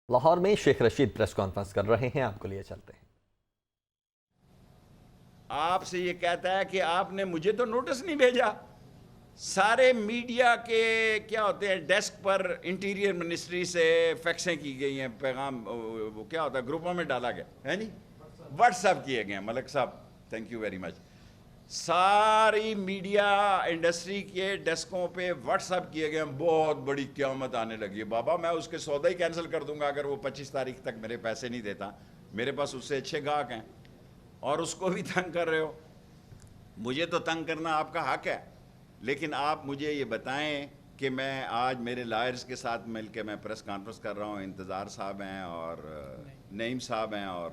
لاہور میں Sheikh Rashid press conference کر رہے ہیں، آپ کو لیے چلتے ہیں۔ آپ سے یہ کہتا ہے کہ آپ نے مجھے تو نوٹس نہیں بھیجا۔ سارے میڈیا کے کیا ہوتے ہیں ڈیسک پر انٹیریئر منسٹری سے فیکسیں کی گئی ہیں، پیغام وہ کیا ہوتا ہے گروپوں میں ڈالا گیا ہے نہیں، واٹس ایپ کیے گئے ہیں۔ ملک صاحب تھینک یو ویری مچ۔ ساری میڈیا انڈسٹری کے ڈیسکوں پہ واٹس ایپ کیے گئے ہیں۔ بہت بڑی قیامت آنے لگی ہے بابا، میں اس کے سودا ہی کینسل کر دوں گا اگر وہ 25 تاریخ تک میرے پیسے نہیں دیتا۔ میرے پاس اس سے اچھے گاہک ہیں اور اس کو بھی تنگ کر رہے ہو۔ مجھے تو تنگ کرنا آپ کا حق ہے، لیکن آپ مجھے یہ بتائیں کہ میں آج میرے لائرز کے ساتھ مل کے میں پریس کانفرنس کر رہا ہوں، انتظار صاحب ہیں اور نعیم صاحب ہیں اور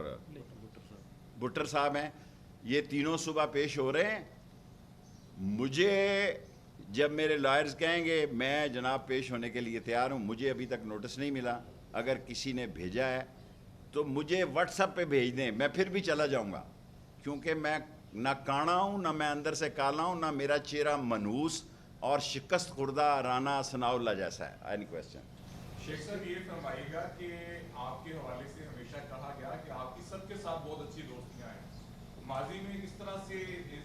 بٹر صاحب ہیں، یہ تینوں صبح پیش ہو رہے ہیں۔ مجھے جب میرے لائرز کہیں گے میں جناب پیش ہونے کے لیے تیار ہوں، مجھے ابھی تک نوٹس نہیں ملا۔ اگر کسی نے بھیجا ہے تو مجھے واٹس ایپ پہ بھیج دیں، میں پھر بھی چلا جاؤں گا، کیونکہ میں نہ کانا ہوں، نہ میں اندر سے کالا ہوں، نہ میرا چہرہ منحوس اور شکست خوردہ رانا ثناء اللہ جیسا ہے۔ Any question? شیخ صاحب یہ فرمائیے گا کہ آپ کے حوالے سے ہمیشہ کہا گیا کہ آپ کی سب کے ساتھ بہت اچھی دوستیاں ہیں، ماضی میں اس طرح سے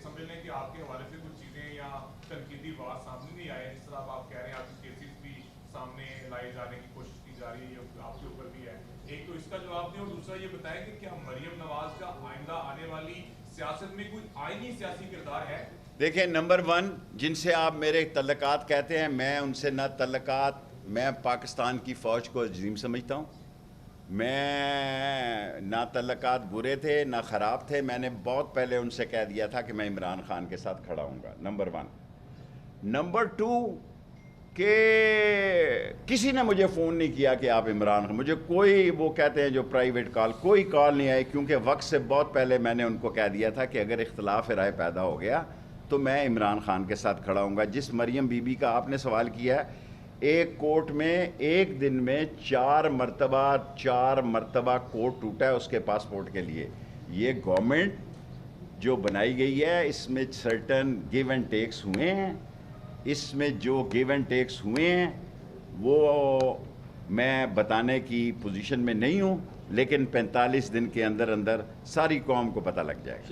سمجھ لیں کہ آپ کے حوالے سے کچھ چیزیں یا تنقیدی بات سامنے نہیں آئے، جس طرح آپ کہہ رہے ہیں آپ کے کیسز بھی سامنے لائے جانے کی کوشش کی جا رہی ہے، یہ آپ کے اوپر بھی ہے۔ ایک تو اس کا جواب دیں، اور دوسرا یہ بتائیں کہ کیا مریم نواز کا آئندہ آنے والی سیاست میں کوئی آئینی سیاسی کردار ہے؟ دیکھیں، نمبر ون، جن سے آپ میرے تعلقات کہتے ہیں، میں ان سے نہ تعلقات، میں پاکستان کی فوج کو عظیم سمجھتا ہوں، میں نہ تعلقات برے تھے نہ خراب تھے۔ میں نے بہت پہلے ان سے کہہ دیا تھا کہ میں عمران خان کے ساتھ کھڑا ہوں گا، نمبر ون۔ نمبر ٹو، کہ کسی نے مجھے فون نہیں کیا کہ آپ عمران خان، مجھے کوئی وہ کہتے ہیں جو پرائیویٹ کال، کوئی کال نہیں آئی، کیونکہ وقت سے بہت پہلے میں نے ان کو کہہ دیا تھا کہ اگر اختلاف رائے پیدا ہو گیا تو میں عمران خان کے ساتھ کھڑا ہوں گا۔ جس مریم بی بی کا آپ نے سوال کیا ہے، ایک کورٹ میں ایک دن میں 4 مرتبہ کورٹ ٹوٹا ہے اس کے پاسپورٹ کے لیے۔ یہ گورنمنٹ جو بنائی گئی ہے اس میں سرٹن گیو اینڈ ٹیکس ہوئے ہیں، اس میں جو گیو اینڈ ٹیکس ہوئے ہیں وہ میں بتانے کی پوزیشن میں نہیں ہوں، لیکن 45 دن کے اندر اندر ساری قوم کو پتہ لگ جائے گا۔